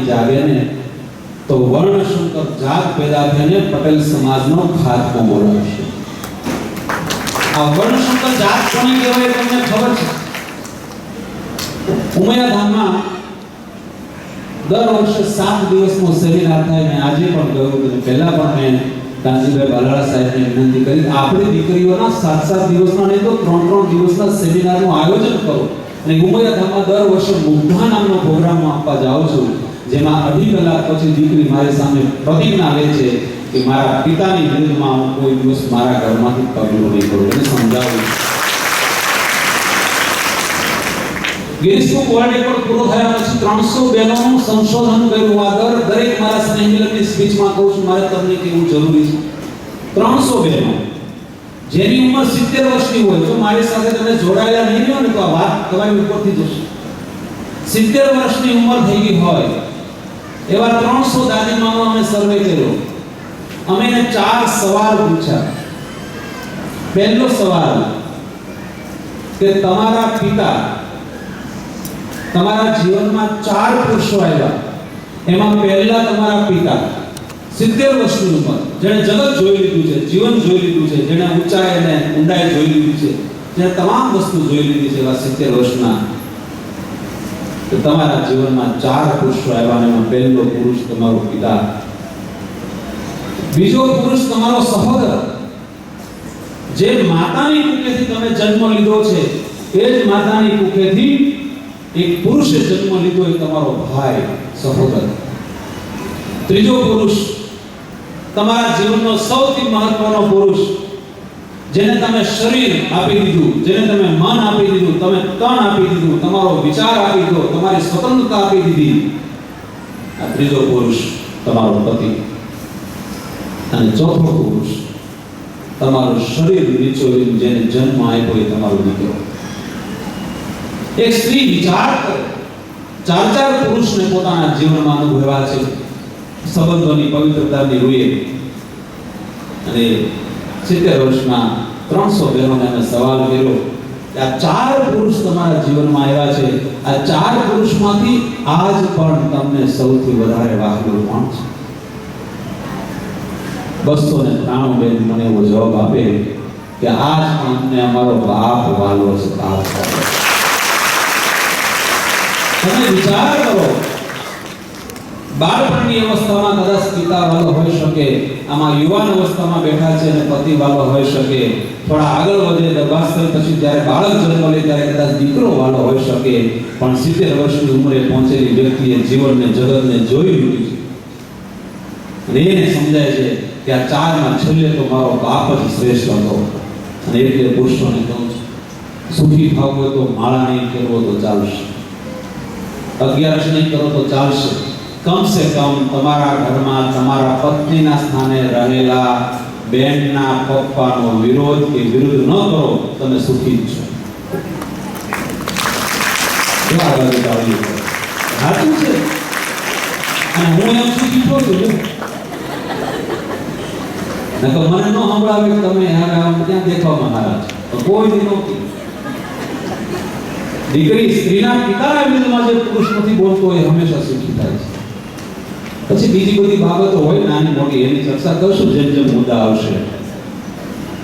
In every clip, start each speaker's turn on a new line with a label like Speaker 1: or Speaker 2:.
Speaker 1: જાગે ને તો વર્ણશંકર જાત પેદા થઈને પટેલ સમાજનો ખાત્મો બોલાવશે. આ વર્ણશંકર જાત કોને કહેવાય તમને ખબર છે? ઉમૈયા ધામમાં દર વર્ષે 7 દિવસનો સેમિનાર થાય. મેં આજે પણ કહ્યું, પહેલા પણ મેં કાંજીભાઈ બાલાળા સાહેબને વિનંતી કરી, આપણી દીકરીઓના 7 દિવસના નહીં તો 3 દિવસના સેમિનારનું આયોજન કરો. અને ઉમૈયા ધામમાં દર વર્ષે મુગ્ધા નામનો પ્રોગ્રામ આપવા જાઉં છું, જેમાં 2.5 કલાક પછી દીકરી મારી સામે પ્રતિજ્ઞા લે છે કે મારા પિતાની વિરુદ્ધમાં હું કોઈ દિવસ મારા ઘરમાંથી પગલું નહીં કરું. એને સમજાવું. ગિનિસ બુક વર્લ્ડ રેકોર્ડ પૂરો થયા પછી 300 બહેનોનું સંશોધન કર્યું. આ દરેક મારા સ્નેહ મિલનની સ્પીચમાં કહું છું, મારે તમને કહેવું જરૂરી છે. 300 બહેનો જેની ઉંમર 70 વર્ષની હોય, જો મારી સાથે તમે જોડાયેલા નહીં હો ને તો આ વાત તમારી ઉપરથી જશે. 70 વર્ષની ઉંમર થઈ ગઈ હોય એવા 300 દાદીમાનો અમે સર્વે કર્યો. અમે એને 4 સવાલ પૂછ્યા. પહેલો સવાલ કે તમારા પિતા, તમારા જીવનમાં 4 પુરુષો આવ્યા, એમાં પહેલા તમારા પિતા 70 વર્ષની ઉંમર, જેણે જગત જોઈ લીધું છે, જીવન જોઈ લીધું છે, જેણે ઊંચાઈ અને ઊંડાઈ જોઈ લીધી છે, જેણે તમામ વસ્તુ જોઈ લીધી છે, એવા 70 વર્ષના તો તમારા જીવનમાં 4 પુરુષો આવ્યા. એમાં પહેલો પુરુષ તમારો પિતા, બીજો પુરુષ તમારો સહોદર, જે માતાની કુખેથી તમે જન્મ લીધો છે, એ જ માતાની કુખેથી એક પુરુષે જન્મ લીધો, એ તમારો ભાઈ, સહોદર. ત્રીજો પુરુષ તમારા જીવનનો સૌથી મહત્વનો પુરુષ, જેને તમે શરીર આપી દીધું, જેને તમે મન આપી દીધું, તમે તન આપી દીધું, તમારો વિચાર આપી દીધો, તમારી સ્વતંત્રતા આપી દીધી, આ ત્રીજો પુરુષ તમારો પતિ. અને ચોથો પુરુષ તમારું શરીર નીચોવીને જેને જન્મ આપ્યો, એ તમારો દીકરો. એક સ્ત્રી વિચાર કરે, 4 પુરુષને પોતાના જીવનમાં અનુભવ્યા છે, સંબંધોની પવિત્રતાની રૂએ. અને 70 વર્ષના 300 બહેનોને અમે સવાલ કર્યો કે આ 4 પુરુષ તમારા જીવનમાં આવ્યા છે, આ 4 પુરુષમાંથી આજ પણ તમને સૌથી વધારે વહાલું કોણ છે? 293 બેન મને એવો જવાબ આપે કે આજ પણ અમને અમારો બાપ વાલો છે, બાપ. તમે વિચાર કરો, બાળપણની અવસ્થામાં કદાચ પિતા વાલો હોઈ શકે, આમાં યુવાન અવસ્થામાં બેઠા છે અને પતિ વાલો હોઈ શકે, થોડા આગળ વધે દરબાસ્તર પછી જ્યારે બાળક જન્મ લે ત્યારે કદાચ દીકરો વાલો હોઈ શકે, પણ 70 વર્ષની ઉંમરે પહોંચેલી વ્યક્તિએ જીવનને, જગતને જોઈ લીધું છે. અને એને સમજાય છે કે આ 4માં છેલ્લે તો મારો બાપ જ શ્રેષ્ઠ હતો. અને એટલે પુરુષોને કહું છું, સુખી થવું હોય તો માળા નહીં કરવો તો ચાલશે, 11 નહીં કરો તો ચાલશે. કમ સે કમ તમારા ઘરમાં તમારા પત્નીના સ્થાને રહેલા બેનના પપ્પાનો વિરોધ કે વિરુદ્ધ ન કરો, તમે સુખી જ છો. સાચું છે. અને હું એમ સુખી છું ને તો મને ન સંભળાવે કે તમે ક્યાં દેખાવામાં હારા છો, કોઈ દી નહોતી. દીકરી સ્ત્રીના પિતાના વિરુદ્ધમાં જે પુરુષ નથી બોલતો એ હંમેશા સુખી થાય છે. પછી બીજી બધી બાબતો હોય નાની મોટી, એની ચર્ચા કરશું જેમ જેમ મુદ્દા આવશે.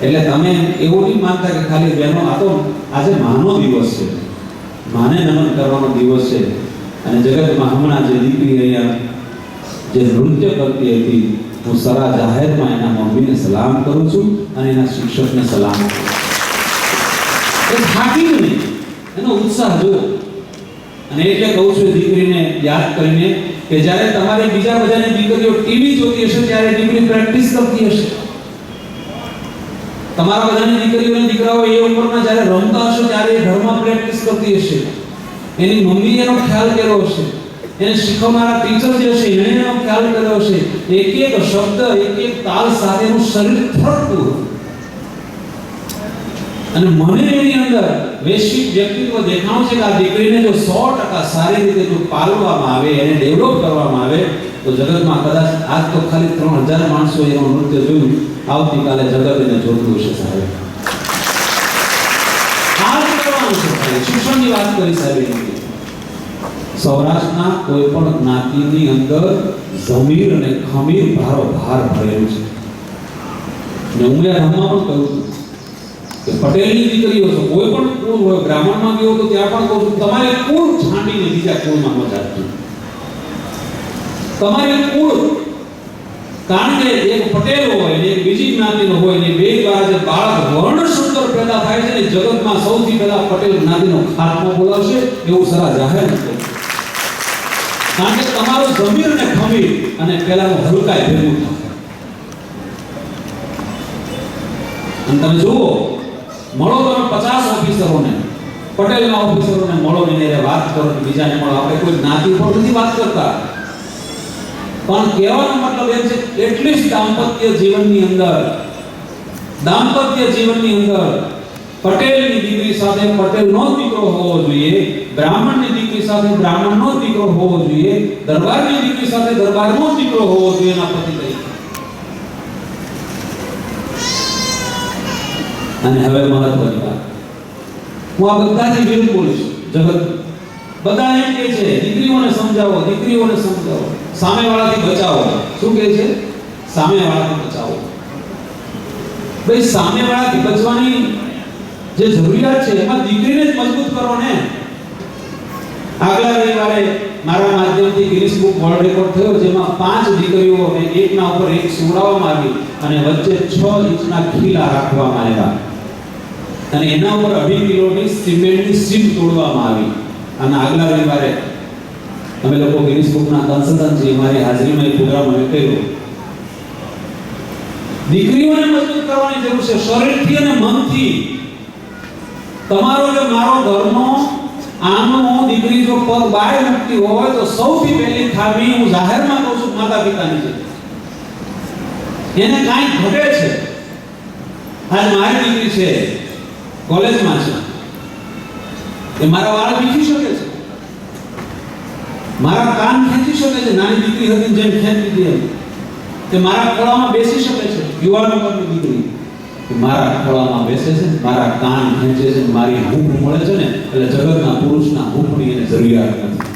Speaker 1: એટલે તમે એવું નહીં માનતા કે ખાલી બહેનો, આ તો આજે માનો દિવસ છે, માને નમન કરવાનો દિવસ છે. અને જગતમાં હમણાં જે દીકરી અહીંયા જે નૃત્ય કરતી હતી, હું સરા જાહેરમાં એના મમ્મીને સલામ કરું છું અને એના શિક્ષકને સલામ કરું છું. એ થાકી નહીં, એનો ઉત્સાહ જુઓ. અને એટલે કહું છું દીકરીને યાદ કરીને કે જ્યારે તમારી બીજા બધાની દીકરીઓ ટીવી જોતી હશે ત્યારે દીકરી પ્રેક્ટિસ કરતી હશે. તમારા બધાની દીકરીઓ અને દીકરાઓ એ ઉંમરમાં જ્યારે રમતા હશે ત્યારે એ ઘરમાં પ્રેક્ટિસ કરતી હશે. એની મમ્મી એનો ખ્યાલ કર્યો હશે, એને શીખવનારા ટીચર જે હશે એણે એનો ખ્યાલ કર્યો હશે. એક એક શબ્દ, એક એક તાલ સાથે એનું શરીર થરતું. અને મને એની અંદર વૈશ્વિક વ્યક્તિત્વ દેખાણું છે કે આ દીકરીને જો 100% સારી રીતે જો પાલવામાં આવે, એને ડેવલપ કરવામાં આવે તો જગતમાં કદાચ આજ તો ખાલી 3000 માણસો એનું નૃત્ય જોયું, આવતીકાલે જગત એને જોતું હશે. સાહેબ આ જ કરવાનું છે. શિક્ષણની વાત કરી સાહેબ. સૌરાષ્ટ્રના કોઈ પણ જ્ઞાતિની અંદર જમીર અને ખમીર ભારોભાર ભરેલું છે. ને હું યાર હમણાં પણ કહું છું કે પટેલની દીકરીઓ છો, કોઈ પણ કુળ હોય, બ્રાહ્મણમાં ગયો તો ત્યાં પણ કહું છું તમારે કુળ છાંડીને બીજા કુળમાં ન જાતું. તમારે કુળ, કારણ કે એક પટેલ હોય ને એક બીજી જ્ઞાતિનો હોય ને બે દ્વારા જે બાળક વર્ણશંકર પેદા થાય છે ને જગતમાં સૌથી પહેલા પટેલ જ્ઞાતિનો ખાત્મો બોલાવશે એવું સરા જાહેર નથી. કારણ કે તમારો જમીર ને ખમીર અને પેલાનો હલકાય ભેગું થશે. અને તમે જુઓ, મળો તમે 50 ઓફિસરોને, પટેલના ઓફિસરોને મળો ને વાત કરો કે બીજાને મળો. આપણે કોઈ જ્ઞાતિ ઉપર નથી વાત કરતા, પણ કહેવાનો મતલબ એ છે એટલીસ્ટ દાંપત્ય જીવનની અંદર પટેલની દીકરી સાથે પટેલનો દીકરો હોવો જોઈએ, બ્રાહ્મણની દીકરી સાથે બ્રાહ્મણનો દીકરો હોવો જોઈએ, દરબારની દીકરી સાથે દરબારનો દીકરો હોવો જોઈએ એના પતિ તરીકે. અને હવે મહત્વની વાત, હું આ બધાથી વિરુદ્ધ બોલીશ. જગત બધા એમ કહે છે દીકરીઓને સમજાવો, દીકરીઓને સમજાવો, સામેવાળાથી બચાવો. શું કહે છે? સામેવાળાથી બચાવો. ભાઈ સામેવાળાથી બચવાની જે જરૂરિયાત છે એમાં દીકરીને જ મજબૂત કરો ને. આગલા રવિવારે મારા માધ્યમથી ગિનિસ બુક વર્લ્ડ રેકોર્ડ થયો, જેમાં 5 દીકરીઓને એકના ઉપર એક સુવડાવવામાં આવી અને વચ્ચે 6 ઇંચના ખીલા રાખવામાં આવ્યા અને એના ઉપર 2.5 કિલોની સિમેન્ટની સીટ તોડવામાં આવી. અને આગલા રવિવારે અમે લોકો ગિનિસ બુકના કન્સલ્ટન્સી મારી હાજરીમાં એક પ્રોગ્રામ અમે કર્યો. દીકરીઓને મજબૂત કરવાની જરૂર છે, શરીરથી અને મનથી. તમારો કે મારો ઘરનો આનો દીકરી જો પગ બહાર મૂકતી હોય તો સૌથી પહેલી ખામી હું જાહેરમાં કહું છું માતા પિતાની છે. એને કાંઈ ઘટે છે. આજ મારી દીકરી છે, કોલેજમાં છે, એ મારા વાળ વીખી શકે છે, મારા કાન ખેંચી શકે છે, નાની દીકરી હતી જેમ ખેંચી દીધી તે મારા ખોળામાં બેસી શકે છે. યુવાન ઉંમરની દીકરી મારા ખોળામાં બેસે છે, મારા કાન ખેંચે છે, મારી હૂંફ મળે છે ને એટલે જગતના પુરુષના હૂંફની એને જરૂરિયાત નથી.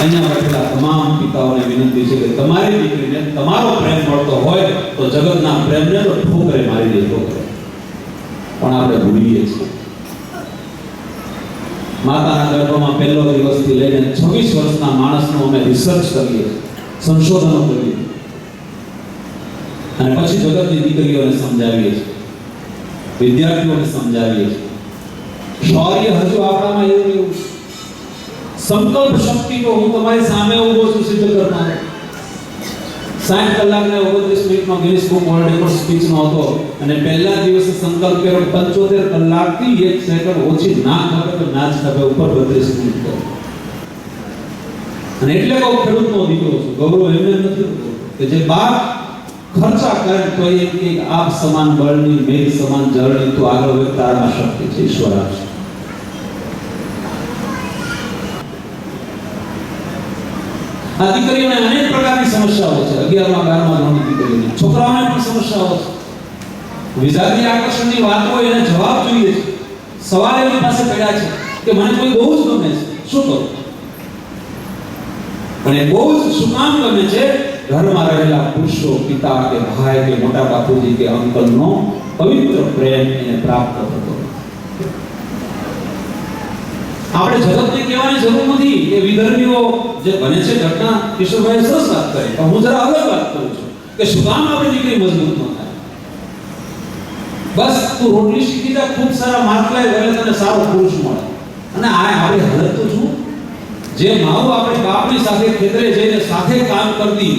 Speaker 1: અહીંયા બેઠેલા તમામ પિતાઓને વિનંતી છે કે તમારી દીકરીને તમારો પ્રેમ મળતો હોય તો જગતના પ્રેમને તો ઠોકરે મારી દે, ઠોકરે. પણ આપણે ભૂલીએ છીએ. માતાના ગર્ભમાં પહેલો દિવસથી લઈને 26 વર્ષના માણસનો અમે રિસર્ચ કરીએ, સંશોધનો કરીએ અને પછી જગતની દીકરીઓને સમજાવીએ છીએ, વિદ્યાર્થીઓને સમજાવીએ છીએ. શૌર્ય હજુ આપણામાં એવું સંકલ્પ શક્તિ તો હું તમારી સામે ઊભો છું સિદ્ધ કરનારો. 60 કલાક ને 29 મિનિટમાં ગિનિસ બુક વર્લ્ડ રેકોર્ડ સ્પીચનો હતો અને પહેલા દિવસે સંકલ્પ કર્યો 75 કલાકથી 1 સેકન્ડ ઓછી ના ખપે તો ના જ ખપે, ઉપર 32 મિનિટ કરો. અને એટલે કહું ખેડૂતનો દીકરો છું. ગૌરવ એમને નથી કે જે બાપ ખર્ચા કરે તો એક આપ સમાન બળની, મેઘ સમાન જળની તો આગળ વધતામાં શક્તિ છે. ઈશ્વર આપશે. આ દીકરીઓને અનેક પ્રકારની સમસ્યાઓ છે. 11મા 12મા ધોરણની દીકરીઓને, છોકરાઓને પણ સમસ્યાઓ છે. વિજાતીય આકર્ષણની વાત હોય એને જવાબ જોઈએ છે. સવાલ એની પાસે પડ્યા છે કે મને કોઈ બહુ જ ગમે છે, શું કરું? પણ એ બહુ જ શું કામ ગમે છે? ઘરમાં રહેલા પુરુષો, પિતા કે ભાઈ કે મોટા બાપુજી કે અંકલનો પવિત્ર પ્રેમ એને પ્રાપ્ત થતો. આપણે જગતને કહેવાની જરૂર નથી કે વિધર્મીઓ જે બને છે ઘટના. કિશોરભાઈ સરસ વાત કરી, પણ હું જરા અલગ વાત કરું છું કે શું કામ આપણી દીકરી મજબૂત ન થાય? બસ તું રોટલી શીખી જા, ખૂબ સારા માર્ક લાય, એટલે તને સારો પુરુષ મળે. અને આ આપણી હાલત તો શું? જે માવું આપણે બાપની સાથે ખેતરે જઈને સાથે કામ કરતી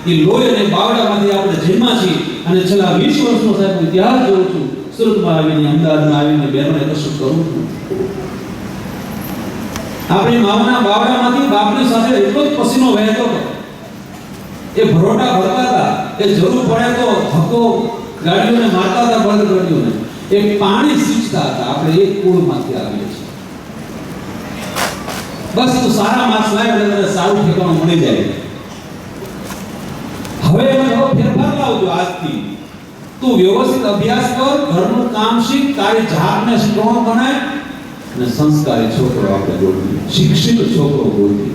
Speaker 1: એ લોહી અને બાવડામાંથી આપણે જન્મા છીએ અને છેલ્લા 20 વર્ષનો સાહેબ ઇતિહાસ જોઉં છું. સુરતમાં આવીને, અમદાવાદમાં આવીને બહેનોને કશું કરું છું. આપણી માવના બાવડામાંથી બાપની સાથે એટલો જ પસીનો વહેતો હતો. એ ભરોટા ભરતા હતા, એ જરૂર પડે તો ધક્કો ગાડીઓને મારતા હતા, બળદ ગાડીઓને. એ પાણી સિંચતા હતા. આપણે એક કુળમાંથી આવીએ છીએ. બસ તું સારા માર્ક્સ લાવ એટલે તને સારું ઠેકાણું મળી જાય. હવે એમાં થોડો ફેરફાર લાવજો. આજથી તું વ્યવસ્થિત અભ્યાસ કર, ઘરનું કામ શીખ, તારી જાતને સ્ટ્રોંગ બનાય અને સંસ્કારી છોકરો આપણે ગોતીએ, શિક્ષિત છોકરો ગોતીએ.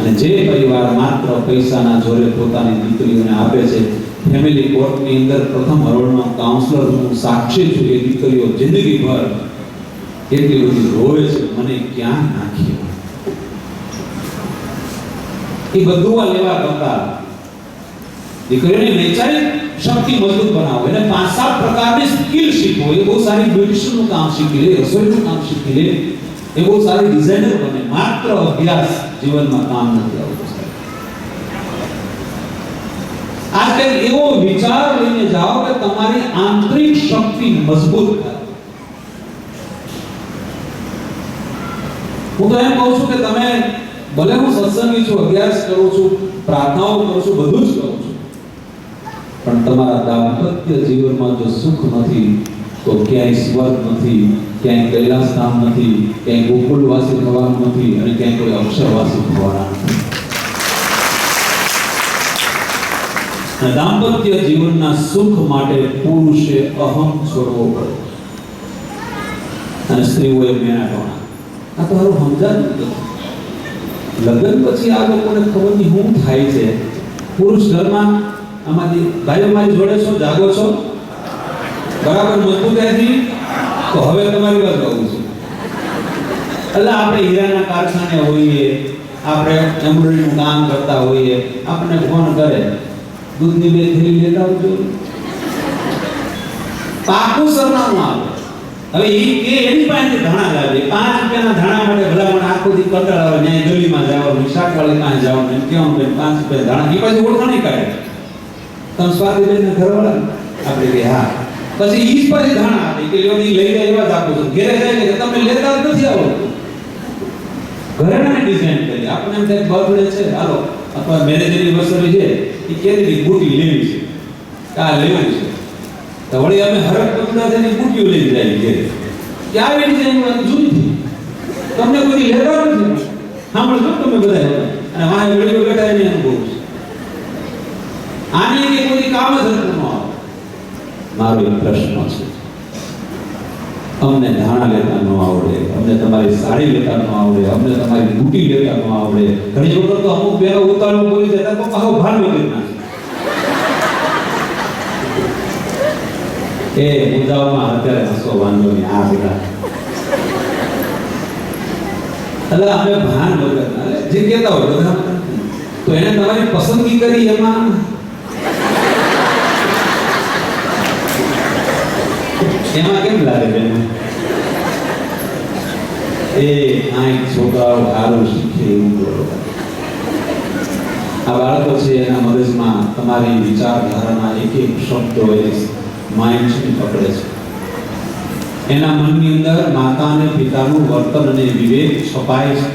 Speaker 1: અને જે પરિવાર માત્ર પૈસાના જોરે પોતાની દીકરીઓને આપે છે, ફેમિલી કોર્ટની અંદર પ્રથમ હરોળનો કાઉન્સલર હું સાક્ષી છું કે દીકરીઓ જિંદગીભર એટલી બધી રોવે છે, મને ક્યાં નાખ્યો. એ બધું આ લેવા કરતા દીકરીઓની વૈચારિક શક્તિ મજબૂત બનાવો, એને 5-7 પ્રકારની સ્કિલ શીખવો. એ બહુ સારી બ્યુટિશિયનનું કામ શીખી લે, રસોઈનું કામ શીખી લે, એ બહુ સારી ડિઝાઇનર બને. માત્ર અભ્યાસ જીવનમાં કામ નથી આવતું. આજકાલ એવો વિચાર લઈને જાઓ કે તમારી આંતરિક શક્તિ મજબૂત થાય. હું તો એમ કહું છું કે તમે ભલે હું સત્સંગી છું, અભ્યાસ કરું છું, પ્રાર્થનાઓ કરું છું, બધું જ કરું છું, પણ તમારા દાંપત્ય જીવનમાં જો સુખ નથી તો ક્યાંય સ્વર્ગ નથી, ક્યાંય કૈલાસ ધામ નથી, ક્યાંય ગોકુળવાસી થવાનું નથી, અને ક્યાંય કોઈ અક્ષરવાસી થવાના નથી. દાંપત્ય જીવનના સુખ માટે પુરુષે અહમ છોડવો પડે અને સ્ત્રીઓએ મેણાટોણા. આ તો હારું સમજાતું નથી. લગ્ન પછી આ લોકોને ખબર નહીં શું થાય છે. પુરુષ ઘરમાં આમાંથી ભાઈઓ મારી જોડે છો, જાગો છો, બરાબર મજબૂતાઈથી? તો હવે તમારી વાત કહું છું. એટલે આપણે હીરાના કારખાને હોઈએ, આપણે એમ્બ્રોઇડરીનું કામ કરતા હોઈએ, આપણને ફોન કરે, દૂધની 2 થેલી લેતા આવજો. પાકું સરનામું આવે. હવે એની પાસે ધાણા લાવે, 5 રૂપિયાના ધાણા માટે ભલામણ આખો દી કંટાળ આવે, ન્યાય ગલીમાં જવાનું, શાકવાળી પાસે જવાનું, એમ કેવું 5 રૂપિયા ધાણા. એ પાછી ઓળખાણી કાઢે. તમે સ્વાતિબેન ઘરવાળા આપણે કે હા, પછી ઈ જ પછી ધાણા આપે કે લઈ જાય એવા જ આપો છો. ઘરે જાય કે તમે લેતા જ નથી આવડતું. ઘરેણાની ડિઝાઇન કરી આપણે એમ થાય બર્થડે છે, હાલો, અથવા મેરેજ એનિવર્સરી છે, એ કેરી બુટી લેવી છે, કા લેવું છે, તો વળી અમે હરક બધા થઈને બુટીઓ લઈ જાય કે આવી ડિઝાઇન જૂની તમને કોઈ લેતા નથી. સાંભળજો તમે બધા, અને વાહ વિડીયો બેઠા એની અનુભવ છે. આની કે કોઈ કામ જ ન આવે. મારો એક પ્રશ્ન છે, અમને ધાણા લેતા ન આવડે, અમને તમારી સાડી લેતા ન આવડે, અમને તમારી બુટી લેતા ન આવડે. ઘણી વખત તો અમુક બેનો ઉતાળો બોલી જતા તો પાછો ભાર વગર નાખે. એ મુદ્દાઓમાં અત્યારે હસો વાંધો નહીં. આ બેટા એટલે અમે ભાન વગર જે કહેતા હોય બધા, તો એને તમારી પસંદગી કરી એમાં કેમ લાગે બેન? એ આંખ છોકરાઓ સારું શીખે એવું બોલો. આ બાળકો છે, એના મગજમાં તમારી વિચારધારાના એક શબ્દો એ માઇન્ડ પકડે છે. એના મનની અંદર માતા અને પિતાનું વર્તન અને વિવેક છપાય છે.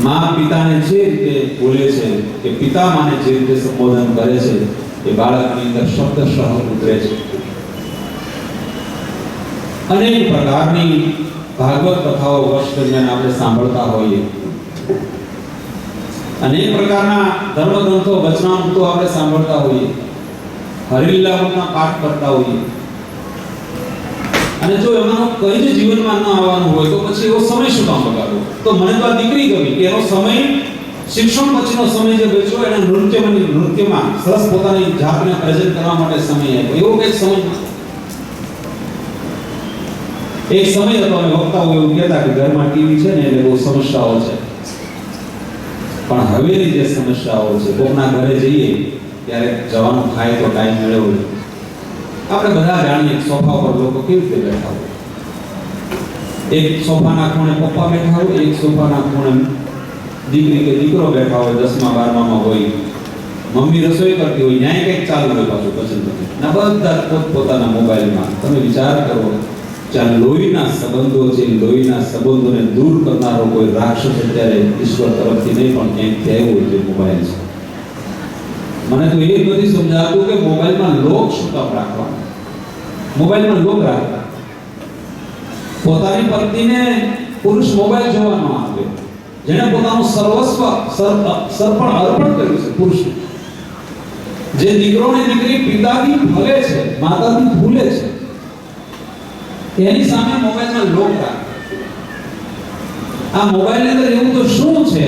Speaker 1: મા પિતાને જે રીતે બોલે છે કે પિતા માને જે રીતે સંબોધન કરે છે, એ બાળકની અંદર શબ્દશઃ ઉતરે છે. અનેક પ્રકારની ભાગવત કથાઓ વર્ષ દરમિયાન આપણે સાંભળતા હોઈએ, અનેક પ્રકારના ધર્મગ્રંથો, વચનામૃતો આપણે સાંભળતા હોઈએ, હરિલીલાઓના પાઠ કરતા હોઈએ, અને જો એમાંનો કઈ જ જીવનમાં ન આવવાનું હોય તો પછી એવો સમય શું કામ બગાડવો? તો મને તો આ દીકરી ગમી કે એનો સમય, શિક્ષણ પછીનો સમય જે બચ્યો એને નૃત્યમાં સરસ પોતાની જાતને પ્રેઝન્ટ કરવા માટે સમય આપ્યો. એવો કઈ સમય એક સમય હતો, અમે વક્તાઓ એવું કહેતા કે ઘરમાં ટીવી છે ને એટલે બહુ સમસ્યાઓ છે. પણ હવેની જે સમસ્યાઓ છે, કોકના ઘરે જઈએ ત્યારે જવાનું થાય તો ટાઈમ મળ્યો હોય. આપણે બધા જાણીએ સોફા પર લોકો કેવી રીતે બેઠા હોય. એક સોફાના ખૂણે પપ્પા બેઠા હોય, એક સોફાના ખૂણે દીકરી કે દીકરો બેઠા હોય, 10મા 12મામાં હોય, મમ્મી રસોઈ કરતી હોય, ન્યાય કંઈક ચાલુ હોય પાછું પસંદ ના બધા પોતપોતાના મોબાઈલમાં. તમે વિચાર કરો, જ્યાં લોહીના સંબંધો છે, લોહીના સંબંધોને દૂર કરનારો કોઈ રાક્ષસ અત્યારે ઈશ્વર તરફથી નહીં પણ ક્યાંક થયો હોય તે મોબાઈલ છે. મને તો એ નથી સમજાતું કે મોબાઈલમાં લોક શું કામ રાખવાના? મોબાઈલમાં લોક રાખતા. પોતાની પત્નીને પુરુષ મોબાઈલ જોવા ન આપે. જેને પોતાનું સર્વસ્વ સર્પણ અર્પણ કર્યું છે પુરુષ, જે દીકરો ને દીકરી પિતાથી ભલે છે, માતાથી ભૂલે છે, એની સામે મોબાઈલમાં લોક રાખે. આ મોબાઈલની અંદર એવું તો શું છે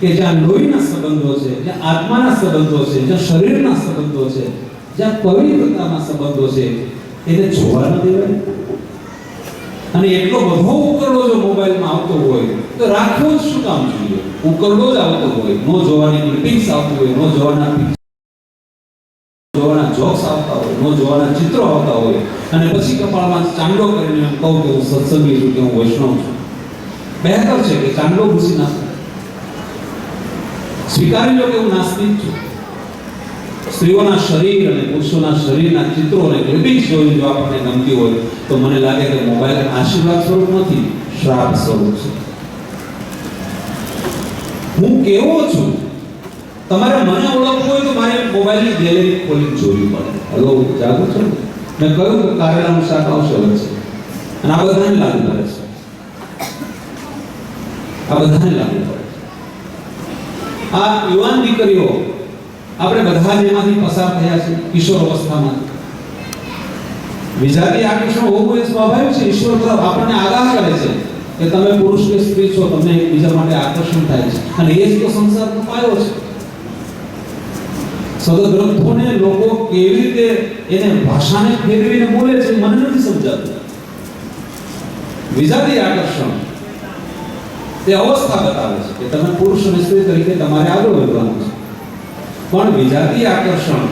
Speaker 1: કે જ્યાં લોહીના સંબંધો છે, જ્યાં આત્માના સંબંધો છે, જ્યાં શરીરના સંબંધો છે, જ્યાં પવિત્રતાના સંબંધો છે, એને જોવા ન દેવાય. અને એટલો બધો ઉકરડો જો મોબાઈલમાં આવતો હોય તો રાખવો જ શું કામ જોઈએ? ઉકરડો જ આવતો હોય, નો જોવાની ક્લિપિંગ્સ આવતી હોય, નો જોવાના જોક્સ આવતા હોય, નો જોવાના ચિત્રો આવતા હોય, અને પછી કપાળમાં ચાંદલો કરીને એમ કહું કે હું સત્સંગી છું, કે હું વૈષ્ણવ છું. બહેતર છે કે ચાંદલો ઘૂસી નાખો, સ્વીકારી લો કે હું નાસ્તિક છું. સ્ત્રીઓના શરીર અને પુરુષોના શરીરના ચિત્રો અને ક્લિપિંગ્સ જોઈ જો આપણને ગમતી હોય તો મને લાગે કે મોબાઈલ આશીર્વાદ સ્વરૂપ નથી, શ્રાપ સ્વરૂપ છે. હું કેવો છું તમારે મને ઓળખવું હોય તો મારે મોબાઈલની ગેલેરી ખોલી જોવી પડે. હલો, જાગો છો? મેં કહ્યું કે કારેલાનું શાક આવશે વચ્ચે, અને આ બધાને લાગુ પડે છે. આ બધાને લાગુ પડે. આ યુવાન દીકરીઓ આપણે બધા જ એમાંથી પસાર થયા છે કિશોર અવસ્થામાં. વિજાતી આકર્ષણ હોવું એ સ્વાભાવિક છે. ઈશ્વર તરફ આપણને આગાહ કરે છે કે તમે પુરુષ કે સ્ત્રી છો, તમને એકબીજા માટે આકર્ષણ થાય છે, અને એ જ તો સંસારનો પાયો છે. સદા ગ્રંથોને લોકો કેવી રીતે એને ભાષાને ફેરવીને બોલે છે મને નથી સમજાતું. વિજાતી આકર્ષણ તે અવસ્થા બતાવે છે કે તમે પુરુષ અને સ્ત્રી તરીકે તમારે આગળ વધવાનું છે. પણ વિજાતી આકર્ષણ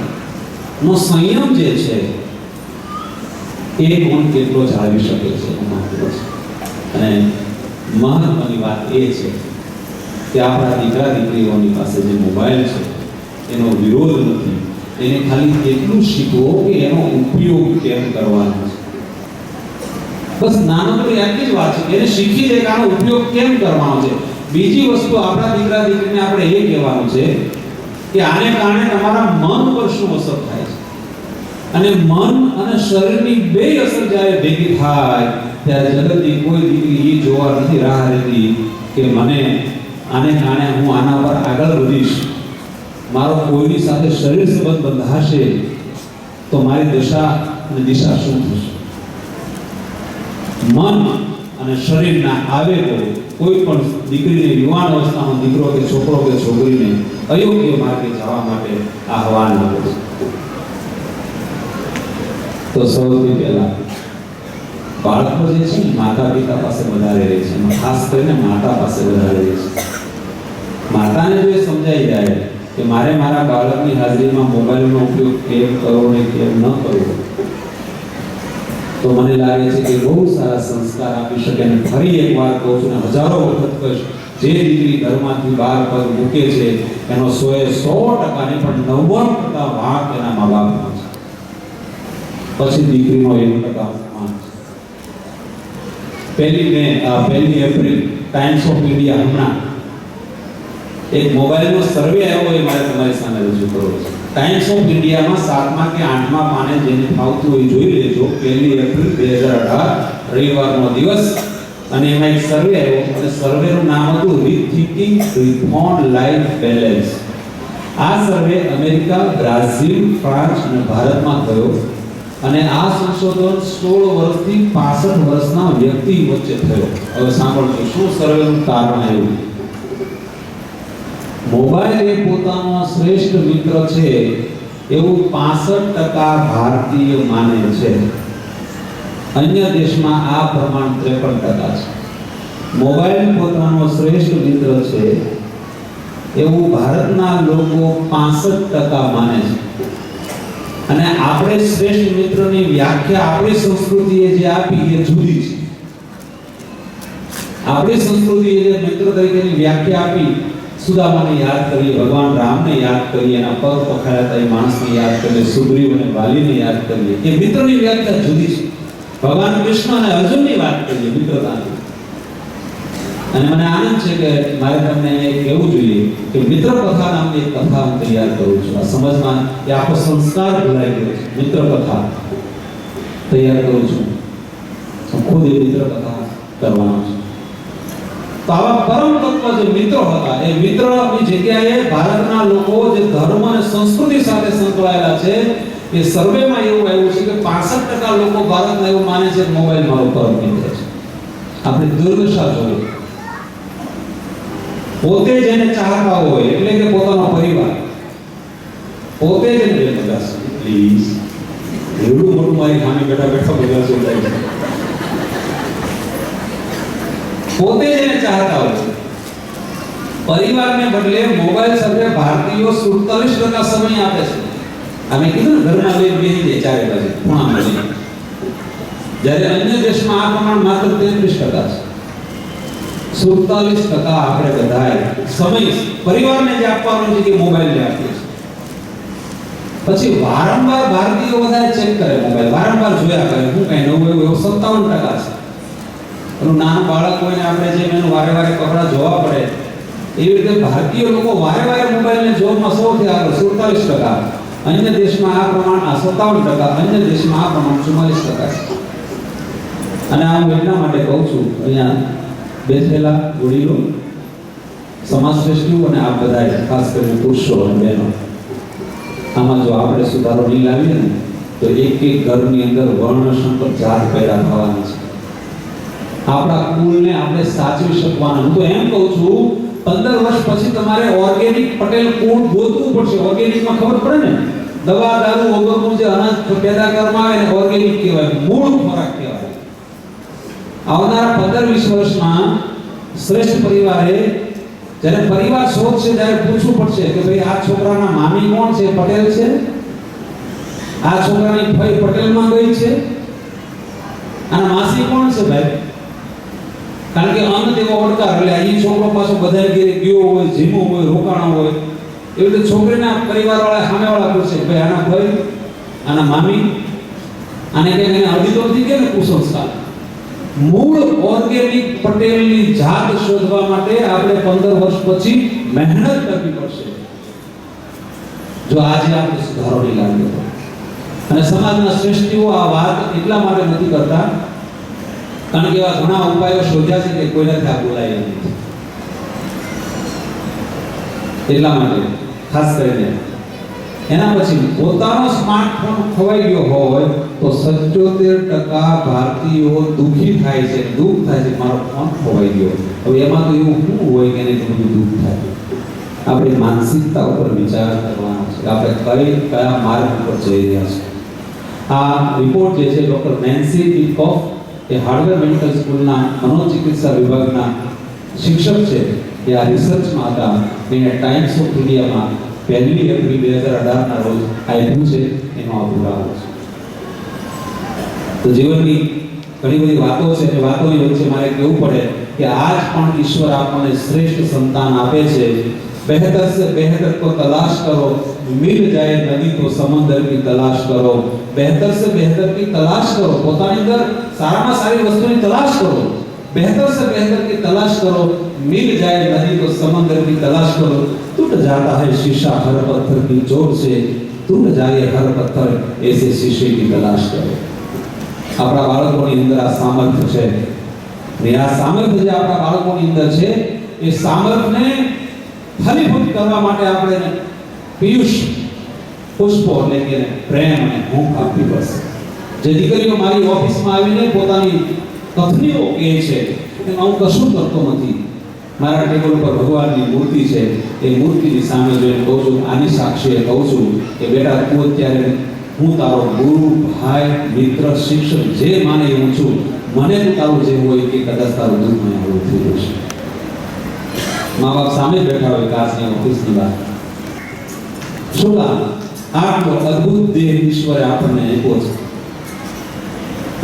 Speaker 1: નો સંયમ જે છે એ ગુણ કેટલો જાળવી શકે છે એમાં છે. અને મહત્વની વાત એ છે કે આપણા દીકરા દીકરીઓની પાસે જે મોબાઈલ છે એનો વિરોધ નથી, એને ખાલી એટલું શીખવો કે એનો ઉપયોગ કેમ કરવાનો છે. બસ નાનકડી આટલી જ વાત છે, એને શીખી લે કે આનો ઉપયોગ કેમ કરવાનો છે. બીજી વસ્તુ આપણા દીકરા દીકરીને આપણે એ કહેવાનું છે કે આને કારણે તમારા મન પર શું અસર થાય છે. અને મન અને શરીરની બે અસર જ્યારે ભેગી થાય ત્યારે જગતની કોઈ દીકરી એ જોવા નથી રાહ રહેતી કે મને આને કારણે હું આના પર આગળ વધીશ, મારો કોઈની સાથે શરીર સંબંધ બંધાશે તો મારી દશા અને દિશા શું થશે. મન અને શરીરના આવેગો કોઈ પણ દીકરીને યુવાન અવસ્થાનો દીકરો કે છોકરો કે છોકરીને અયોગ્ય માર્ગે જવા માટે આહવાન આપે છે. તો સૌથી પહેલા બાળકો જે છે માતા પિતા પાસે વધારે રહે છે, ખાસ કરીને માતા પાસે વધારે રહે છે. માતાને જો સમજાઈ જાય કે મારે મારા બાળકની હાજરીમાં મોબાઈલનો ઉપયોગ કેમ કરવો ને કેમ ન કરવો, તો મને લાગે છે કે બહુ સારા સંસ્કાર આપી શકે. અને ફરી એક વાર કહું છું, હજારો વખત કહીશ, જે દીકરી ઘરમાંથી બહાર પગ મૂકે છે એનો 100% નહીં પણ 99% વાંક એના મા બાપનો છે. પછી દીકરીનો 1% વાંક છે. 1 એપ્રિલ ટાઈમ્સ ઓફ ઇન્ડિયા હમણાં એક મોબાઈલનો સર્વે આવ્યો, એ મારે તમારી સામે રજૂ કરવો છે. ટાઈમ્સ ઓફ ઇન્ડિયામાં 7મા કે 8મા પાને જેને ફાવતું હોય જોઈ લેજો. 1 એપ્રિલ 2018 રવિવારનો દિવસ, અને એમાં એક સર્વે આવ્યો, અને સર્વેનું નામ હતું રીથિંકિંગ રિફોર્મ લાઈફ બેલેન્સ. આ સર્વે અમેરિકા, બ્રાઝિલ, ફ્રાન્સ અને ભારતમાં થયો, અને આ સંશોધન 16 વર્ષથી 65 વર્ષના વ્યક્તિ વચ્ચે થયો. હવે સાંભળજો શું સર્વેનું તારણ આવ્યું. મોબાઈલ એ પોતાનો શ્રેષ્ઠ મિત્ર છે એવું 65% ભારતીય માને છે. અન્ય દેશમાં આ પ્રમાણ 53% છે. મોબાઈલ પોતાનો શ્રેષ્ઠ મિત્ર છે એવું ભારતના લોકો 65% માને છે. અને આપણે શ્રેષ્ઠ મિત્રની વ્યાખ્યા આપણી સંસ્કૃતિએ જે આપી એ જુદી છે. આપણી સંસ્કૃતિએ જે મિત્ર તરીકેની વ્યાખ્યા આપી, સુદામાને યાદ કરીએ, ભગવાન રામને યાદ કરીએ, એના પગ પખાડ્યા હતા એ માણસને યાદ કરીએ, સુગ્રીવ અને વાલીને યાદ કરીએ, એ મિત્રની વ્યાખ્યા જુદી છે. ભગવાન કૃષ્ણ અને અર્જુનની વાત કરીએ મિત્રતાની. અને મને આનંદ છે કે મારે તમને એ કહેવું જોઈએ કે મિત્ર કથા નામની એક કથા હું તૈયાર કરું છું. આ સમાજમાં એ આખો સંસ્કાર ભૂલાઈ ગયો છે. મિત્ર કથા તૈયાર કરું છું. હું ખુદ એ મિત્ર કથા કરવાનો છું. તો આવા પરમ તત્વ જે મિત્રો હતા, એ મિત્રની જગ્યાએ ભારતના લોકો જે ધર્મ અને સંસ્કૃતિ સાથે સંકળાયેલા છે એ સર્વેમાં એવું આવ્યું છે કે 65% લોકો ભારતમાં એવું માને છે કે મોબાઈલ મારો પરમ મિત્ર છે. આપણે દુર્દશા જોઈએ. પોતે જેને ચાહતા હોય એટલે કે પોતાનો પરિવાર, પોતે જ એને બગાસ પ્લીઝ એવડું મોટું મારી સામે બેઠા બેઠા બગાસ ઉડાય છે. પોતે જેને ચાહતા હોય પરિવારને બદલે મોબાઈલ સાથે ભારતીયો 47% સમય આપે છે. અમે કીધું ને ઘરમાં લઈને બેસી જાય ચારે બાજુ ખૂણામાં લઈને. જ્યારે અન્ય દેશમાં આ પ્રમાણ માત્ર 33% છે. 47% આપણે બધાય સમય પરિવારને જે આપવાનો છે કે મોબાઈલને આપીએ છીએ. પછી વારંવાર ભારતીયો બધા ચેક કરે મોબાઈલ, વારંવાર જોયા કરે શું કઈ નવું એવું 57% છે. એનું નાનું બાળક કોઈને આપણે જેમ એનું વારે વારે કપડા જોવા પડે એવી રીતે ભારતીય લોકો વારે વારે મોબાઈલને જોવામાં સૌથી આગળ 47%. અન્ય દેશમાં આ પ્રમાણ 57%, અન્ય દેશમાં આ પ્રમાણ 44% છે. અને આ હું એટલા માટે કહું છું, અહીંયા બેઠેલા વડીલો, સમાજશ્રેષ્ઠીઓ અને આપ બધા ખાસ કરીને પુરુષો અને બહેનો, આમાં જો આપણે સુધારો નહીં લાવીએ ને તો એક એક ઘરની અંદર વર્ણસંકર જાત પેદા થવાની છે. આપણા કુળને આપણે સાચવી શકવાના. હું તો એમ કહું છું 15 વર્ષ પછી તમારે ઓર્ગેનિક પટેલ કુળ ગોતવું પડશે. ઓર્ગેનિકમાં ખબર પડે ને, દવા દારૂ વગરનું જે અનાજ પેદા કરવામાં આવે ને ઓર્ગેનિક કહેવાય, મૂળ ખોરાક કહેવાય. આવનારા 15-20 વર્ષમાં શ્રેષ્ઠ પરિવારે જ્યારે પરિવાર શોધશે ત્યારે પૂછવું પડશે કે ભાઈ આ છોકરાના મામી કોણ છે? પટેલ છે? આ છોકરાની ફઈ પટેલમાં ગઈ છે? આના માસી કોણ છે ભાઈ? કારણ કે અન્ન દેવો ઓળકાર એટલે આ છોકરો પાછો બધા ઘરે ગયો હોય, જીમો હોય, રોકાણો હોય, એ રીતે છોકરીના પરિવારવાળા સામેવાળા પૂછે ભાઈ આના ભાઈ, આના મામી, આને કે એને અડધી તો નથી કે ને કુસંસ્કાર. મૂળ ઓર્ગેનિક પટેલની જાત શોધવા માટે આપણે 15 વર્ષ પછી મહેનત કરવી પડશે. જો આજે આપણે સુધારો નહીં લાવીએ તો. અને સમાજના શ્રેષ્ઠીઓ આ વાત એટલા માટે નથી કરતા કારણ કે એવા ઘણા ઉપાયો શોધ્યા છે કે કોઈનાથી આ બોલાય નથી. એટલા માટે ખાસ કરીને એના પછી પોતાનો સ્માર્ટફોન ખોવાઈ ગયો હોય તો 77% ભારતીયો દુખી થાય છે, દુઃખ થાય છે મારો ફોન ખોવાઈ ગયો. હવે એમાં તો એવું શું હોય કે એને બધું દુઃખ થાય? આપણી માનસિકતા ઉપર વિચાર કરવાનો છે. આપણે કયા માર્ગ પર જઈ રહ્યા છીએ. આ રિપોર્ટ જે છે ડોક્ટર નેન્સી પિકોફ એ હાર્વર્ડ મેડિકલ સ્કૂલના મનોચિકિત્સા વિભાગના શિક્ષક છે. એ આ રિસર્ચમાં હતા. એને ટાઈમ્સ ઓફ ઇન્ડિયામાં 1 એપ્રિલ 2018ના રોજ આપ્યું છે. એનો આ પુરાવો છે. તો જીવનની ઘણી બધી વાતો છે. એ વાતોની વચ્ચે મારે કહેવું પડે કે આજ પણ ઈશ્વર આપણને શ્રેષ્ઠ સંતાન આપે છે. बेहतर से बेहतर को तलाश करो, मिल जाए नदी तो समंदर की तलाश करो. बेहतर से बेहतर की तलाश करो. પોતાની અંદર સારામાં સારી વસ્તુની તલાશ કરો. बेहतर से बेहतर की तलाश करो, मिल जाए नदी तो समंदर की तलाश करो. टूट जाता है शीशा हर पत्थर की चोट से, टूट जाए हर पत्थर ऐसे शीशे की तलाश करो. આપણા બાળકોની અંદર આ સામર્થ્ય છે. ને આ સામર્થ્ય જે આપણા બાળકોની અંદર છે એ સામર્થ્યને ફલીભૂત કરવા માટે આપણે પિયુષ પુષ્પો એટલે કે પ્રેમ અને ભૂખ આપવી પડશે. જે દીકરીઓ મારી ઓફિસમાં આવીને પોતાની કથનીઓ કહે છે કે હું કશું કરતો નથી, મારા ટેબલ પર ભગવાનની મૂર્તિ છે, એ મૂર્તિની સામે જોઈને કહું છું, આની સાક્ષીએ કહું છું કે બેટા તું અત્યારે હું તારો ગુરુ, ભાઈ, મિત્ર, શિક્ષક જે માને એવું છું. મને તો તારું જે હોય કે કદાચ તારું દુઃખ મને હળવું થઈ જશે. મા બાપ સામે બેઠા હોય કાચની ઓફિસની બહાર. શું કામ? આટલો અદ્ભુત દેહ ઈશ્વરે આપણને આપ્યો છે.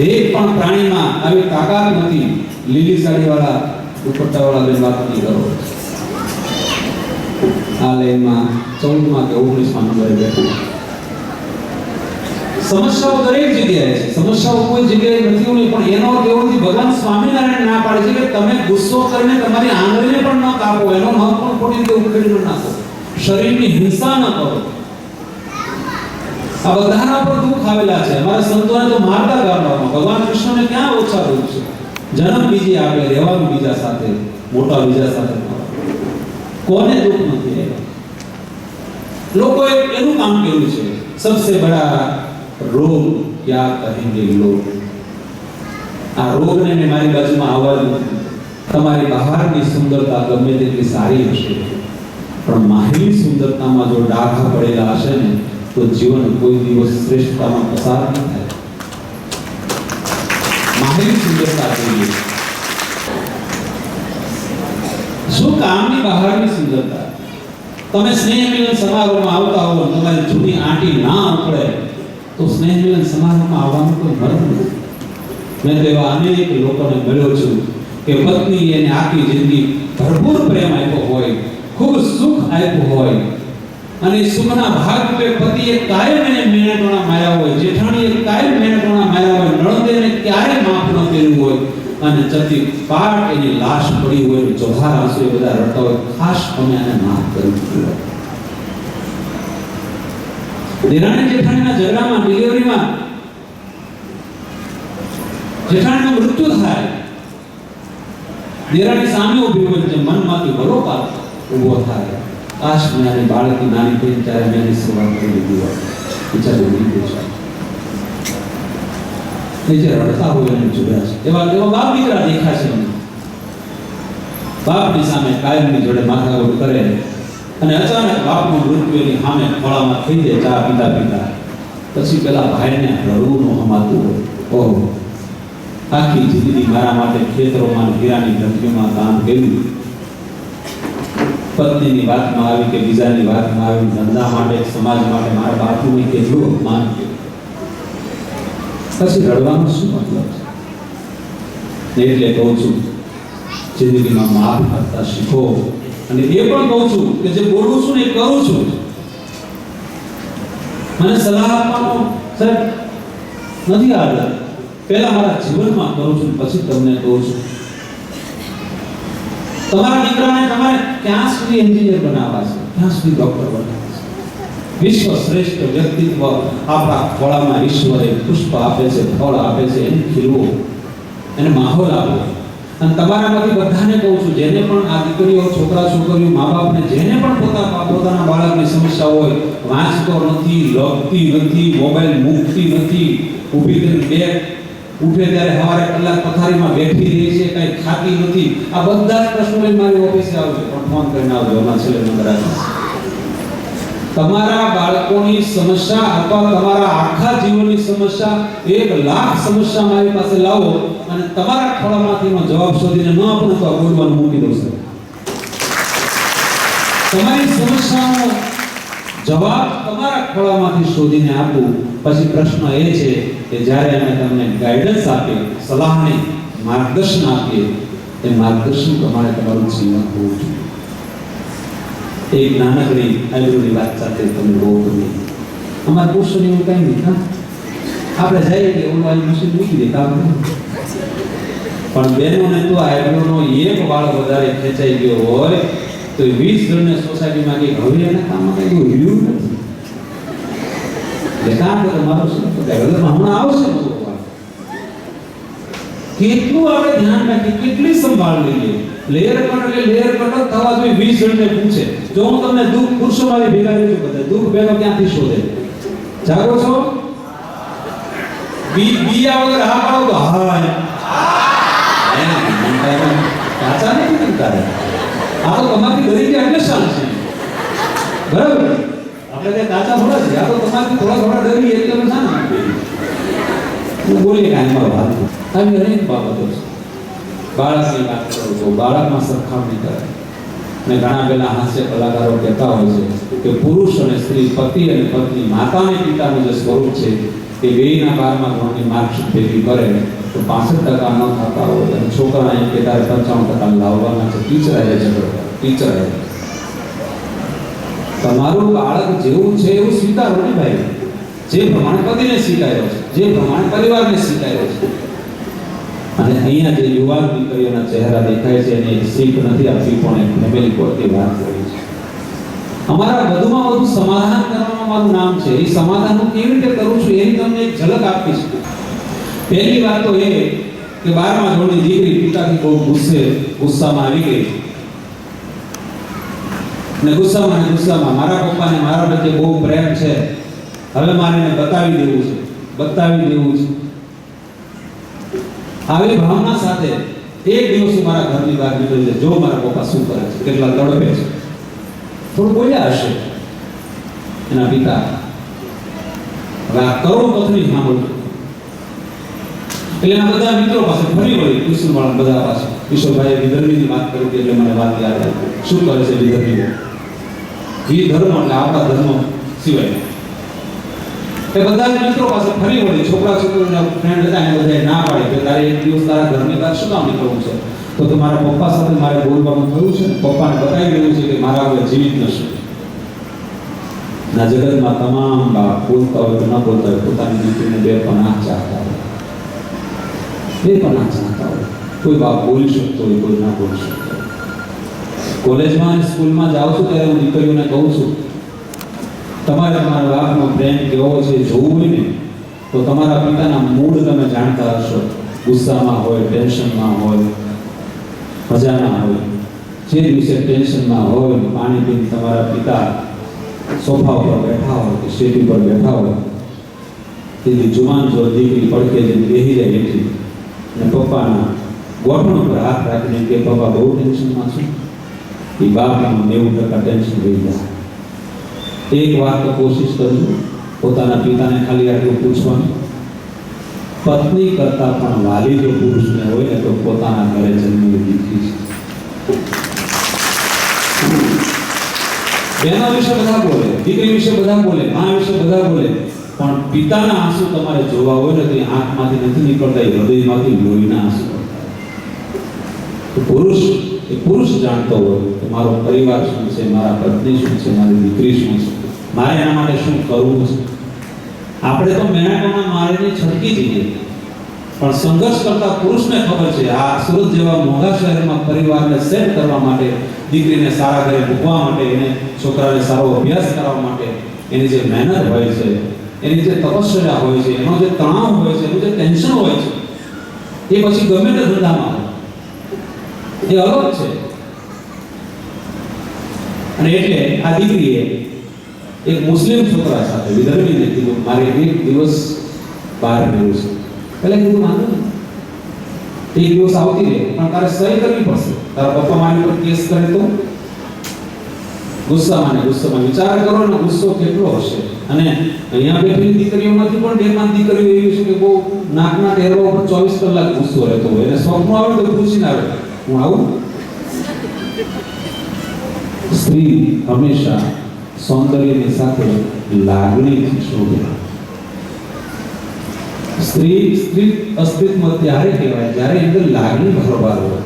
Speaker 1: એક પણ પ્રાણીમાં આવી તાકાત નથી. લીલી સાડીવાળા દુપટ્ટાવાળા બેન વાત નહીં કરો. આ લાઈનમાં 14માં કે 19માં નંબરે બેઠા. સમસ્યાઓ દરેક જગ્યાએ છે. સમસ્યાઓ કોઈ જગ્યાએ નથી એવું નહીં, પણ એનો અર્થ એવો નથી. ભગવાન સ્વામિનારાયણ ના પાડે છે કે તમે ગુસ્સો કરીને તમારી આંગળીને પણ ન કાપો, એનો નખ પણ ખોટી રીતે ઉખેડી ન નાખો, શરીરની હિંસા ન કરો. આ બધાના પર દુઃખ આવેલા છે. અમારા સંતોને તો મારતા ગામડામાં. ભગવાન કૃષ્ણને ક્યાં ઓછા દુઃખ છે? જન્મ બીજી આપે, રહેવાનું બીજા સાથે, મોટા બીજા સાથે. કોને દુઃખ નથી? લોકોએ એનું કામ કર્યું છે. सबसे बड़ा રોગ ક્યાં કહેંગે લોગ. આ રોગને મેં મારી બાજુમાં આવવા દીધું. તમારી બહારની સુંદરતા ગમે તેટલી સારી હશે, પણ માહિલી સુંદરતામાં જો ડાઘા પડેલા હશે ને તો જીવન કોઈ દિવસ શ્રેષ્ઠતામાં પસાર નહીં થાય. માહિલી સુંદરતા જોઈએ. શું કામની બહારની સુંદરતા? તમે સ્નેહ મિલન સમારોહમાં આવતા હો, તમારી જૂની આંટી ના ઉપડે તો સ્નેહ મિલન સમારોહમાં આવવાનું કોઈ મર્મ નથી. મેં તો એવા અનેક લોકોને મળ્યો છું કે પત્ની એને આખી જિંદગી ભરપૂર પ્રેમ આપ્યો હોય, ખૂબ સુખ આપ્યું હોય, અને સુખના ભાગરૂપે પતિએ કાયમ એને મહેનતોના માર્યા હોય, જેઠાણીએ કાયમ મહેનતોના માર્યા હોય, નણંદેને ક્યારે માફ ન કર્યું હોય, અને જતી પાટ એની લાશ પડી હોય, ચોધાર આંસુ બધા રડતા હોય, ખાસ અમે આને માફ કરવું જોઈએ. દેરાણી જેઠાણીના ઝઘડામાં, ડિલિવરીમાં જેઠાણીનું મૃત્યુ થાય, દેરાણી સામે ઊભી હોય છે, મનમાંથી બરોબર ઊભો થાય, કાશ મેં આની બાળકી નાની થઈ ત્યારે મેં એની સેવા કરી લીધી હોય, બિચારી ઉડી ગઈ છે. જે રડતા હોય એને જુદા છે. એવા બાપ દીકરા દેખાશે. બાપની સામે કાયમની જોડે માથાકૂટ કરે અને અચાનક બાપનું મૃત્યુ એની સામે ખોળામાં થઈ જાય ચા પીતા પીતા, પછી પેલા ભાઈને રડવું ન હમાતું હોય. ઓહો, આખી જિંદગી મારા માટે ખેતરોમાં હીરાની ધમકીઓમાં કામ કર્યું, પત્નીની વાતમાં આવી કે બીજાની વાતમાં આવી, ધંધા માટે સમાજ માટે મારા બાપુને કેટલું અપમાન કર્યું, પછી રડવાનો શું મતલબ છે? એટલે કહું છું, જિંદગીમાં માફ કરતા શીખો. અને એ પણ કહું છું કે જે બોલું છું ને એ કરું છું. મને સલાહ આપવાનો સાહેબ નથી આવડતા, પહેલા મારા જીવનમાં કરું છું, પછી તમને કહું છું. તમારા દીકરાને તમારે ક્યાં સુધી એન્જિનિયર બનાવવા છે, ક્યાં સુધી ડોક્ટર બનાવવા છે? વિશ્વ શ્રેષ્ઠ વ્યક્તિત્વ આપણા ખોળામાં ઈશ્વરે પુષ્પ આપે છે, ફળ આપે છે, એને ખીલવો, એને માહોલ આપો. અને તમારામાંથી બધાને કહું છું, જેને પણ આ દીકરીઓ, છોકરા છોકરીઓ, મા બાપને જેને પણ પોતાના બાળકની સમસ્યા હોય, વાંચતો નથી, લખતી નથી, મોબાઈલ મૂકતી નથી, ઊભી કરીને બે ઉઠે ત્યારે સવારે કલાક પથારીમાં બેઠી રહી છે, કઈ ખાતી નથી, આ બધા જ પ્રશ્નો મારી ઓફિસે આવજો, પણ ફોન કરીને આવજો, એમાં છેલ્લે નંબર આપીશ. તમારા બાળકોની સમસ્યા અથવા તમારા આખા જીવનની સમસ્યા, 1,00,000 સમસ્યા મારી પાસે લાવો અને તમારા ખોળામાંથીનો જવાબ શોધીને ન આપો તો બોલવાનું મૂકી દો. તમારી સમસ્યાનો જવાબ તમારા ખોળામાંથી શોધીને આપું. પછી પ્રશ્ન એ છે કે જ્યારે અમે તમને ગાઈડન્સ આપીએ, સલાહને માર્ગદર્શન આપીએ, એ માર્ગદર્શન પ્રમાણે તમારું જીવન હોવું જોઈએ. એક નાનકડી આયુર્વેદિક વાત સાથે તમે બહુ ગમે. અમારા પુરુષોને એવું કંઈ નહીં, હા આપણે જઈએ કે ઓલું મશીન મૂકી દે કામ, પણ બહેનોને તો આયુર્વેદનો એક વાળ વધારે ખેંચાઈ ગયો હોય તો 20 જણને સોસાયટીમાં કે હવે એના કામમાં કંઈ રહ્યું નથી, એટલે કામ તો મારો શું હમણાં આવશે. કેટલું આપણે ધ્યાન રાખીએ, કેટલી સંભાળ લઈએ. લેયર કટ એટલે લેયર કટ થવા જોઈએ. 20 જણને પૂછે, જો હું તમને દુઃખ પુરુષો મારી ભેગા રહેજો, બધા દુઃખ ભેગો ક્યાંથી શોધે? જાગો છો? બીયા વગર હા પાડો તો હા કાચા નથી કરતા. આ તો તમારી દરેક અન્વેષણ છે, બરાબર? આપણે ત્યાં કાચા થોડા છે, આ તો તમારી થોડા ડરી એટલે તમે ના હું બોલીએ કાંઈ મારો વાત આવી અનેક બાબતો છે. બાળકની વાત કરું તો બાળકમાં સરખામણી કરે. અને ઘણા પેલા હાસ્ય કલાકારો કહેતા હોય છે કે પુરુષ અને સ્ત્રી, પતિ અને પત્ની, માતા અને પિતાનું જે સ્વરૂપ છે એ બેયના 12મા ધોરણની માર્કશીટ ભેગી કરે તો 65% ન થતા હોય, અને છોકરા એમ કે તારે 95% લાવવાના છે. ટીચર આવે છે, ટીચર આવે. તમારું બાળક જેવું છે એવું સ્વીકારો ને ભાઈ. જે પ્રમાણે પતિને સ્વીકાર્યો છે, જે પ્રમાણે પરિવારને સ્વીકાર્યો છે. અને અહીંયા જે યુવાન દીકરીઓના ચહેરા દેખાય છે એની શીખ નથી આપવી, પણ એક ફેમિલી કોર્ટની વાત કરી છે. અમારા વધુમાં વધુ સમાધાન કરવાનું મારું નામ છે. એ સમાધાન હું કેવી રીતે કરું છું એની તમને એક ઝલક આપી છે. પહેલી વાત તો એ કે 12મા ધોરણની દીકરી પિતાથી બહુ ગુસ્સામાં આવી ગઈ, અને ગુસ્સામાં મારા પપ્પાને મારા પ્રત્યે બહુ પ્રેમ છે, હવે મારે એને બતાવી દેવું છે. બતાવી દેવું છે. આવી ભાવના સાથે એક દિવસ હું મારા ઘરની બહાર નીકળી જાય, જો મારા પપ્પા શું કરે છે, કેટલા તડપે છે. થોડું બોલ્યા હશે એના પિતા. હવે આ કરોડ પત્ની સાંભળ્યું એટલે એના બધા મિત્રો પાસે ફરી વળી કિશોરવાળા બધા પાસે કિશોરભાઈએ વિધર્મીની વાત કરી હતી એટલે મને વાત યાદ આવી. શું કરે છે વિધર્મીઓ? એ ધર્મ એટલે આપણા ધર્મ સિવાય એ બધા મિત્રો પાસે ફરી વળી છોકરા છોકરીના ફ્રેન્ડ હતા એને બધાએ ના પાડી કે તારે એક દિવસ તારા ઘરની બહાર શું કામ નીકળવું છે? તો મારા પપ્પા સાથે મારે બોલવાનું થયું છે ને પપ્પાને બતાવી દેવું છે કે મારા હવે જીવિત નથી. ના જગતમાં તમામ બાપ બોલતા હોય તો ન બોલતા હોય પોતાની દીકરીને બે પનાહ ચાહતા હોય, બે પનાહ ચાહતા હોય. કોઈ બાપ બોલી શકતો હોય, કોઈ ના બોલી શકતો હોય. કોલેજમાં અને સ્કૂલમાં જાઉં છું ત્યારે હું દીકરીઓને કહું છું તમારે તમારા બાપનો પ્રેમ કેવો છે જોવું હોય ને તો તમારા પિતાના મૂડ તમે જાણતા હશો. ગુસ્સામાં હોય, ટેન્શનમાં હોય, મજામાં હોય. જે દિવસે ટેન્શનમાં હોય પાણી પીને તમારા પિતા સોફા ઉપર બેઠા હોય કે સ્ટેજ ઉપર બેઠા હોય તેથી જુવાન જો દીકરી પડકે જઈને બેસી જાય એટલી અને પપ્પાના ગોઠણ ઉપર હાથ રાખીને કે પપ્પા બહુ ટેન્શનમાં છું, એ બાપનું 90% ટેન્શન રહી જાય. એક વાર તો કોશિશ કરજો પોતાના પિતાને ખાલી આટલું પૂછવાનું, પત્ની કરતા પણ વાલી જો પુરુષને હોય ને તો પોતાના ઘરે જન્મેલી દીકરી છે. બેના વિશે બધા બોલે, દીકરી વિશે બધા બોલે, મા વિશે બધા બોલે, પણ પિતાના આંસુ તમારે જોવા હોય ને તો આંખમાંથી નથી નીકળતા, હૃદયમાંથી લોહીના આંસુ નીકળતા. પુરુષ જાણતો હોય કે મારો પરિવાર શું છે, મારા પત્ની શું છે, મારી દીકરી શું છે, મારે એના માટે શું કરવું છે. આપણે તો મેણાકોના મારીને છટકી જઈએ, પણ સંઘર્ષ કરતા પુરુષને ખબર છે આ સુરત જેવા મોંઘા શહેરમાં પરિવારને સેટ કરવા માટે, દીકરીને સારા ઘરે મૂકવા માટે, એને છોકરાને સારો અભ્યાસ કરાવવા માટે એની જે મહેનત હોય છે, એની જે તપસ્યા હોય છે, એનો જે તણાવ હોય છે, એનું જે ટેન્શન હોય છે, એ પછી ગમે તે ધંધામાં એ અલગ છે. અને એટલે આ દીકરીએ એક મુસ્લિમ છોકરા સાથે વિધર્મીને કીધું મારે એક દિવસ બહાર રહેવું છે. એટલે કીધું વાંધો નહીં, એક દિવસ આવતી રહે પણ તારે સહી કરવી પડશે. તારા પપ્પા મારી પર કેસ કરે તો ગુસ્સામાં વિચાર કરો ને ગુસ્સો કેટલો હશે. અને અહીંયા બેઠેલી દીકરીઓમાંથી પણ બેમાં દીકરીઓ એવી છે કે બહુ નાકના ટેરવા ઉપર 24 કલાક ગુસ્સો રહેતો હોય. એને સ્વપ્ન આવે તો પૂછીને આવે હું આવું. સ્ત્રી હંમેશા સૌંદર્યની સાથે લાગણીથી શોભે. સ્ત્રી અસ્તિત્વ ત્યારે કહેવાય જ્યારે અંદર લાગણી ભરવાર હોય.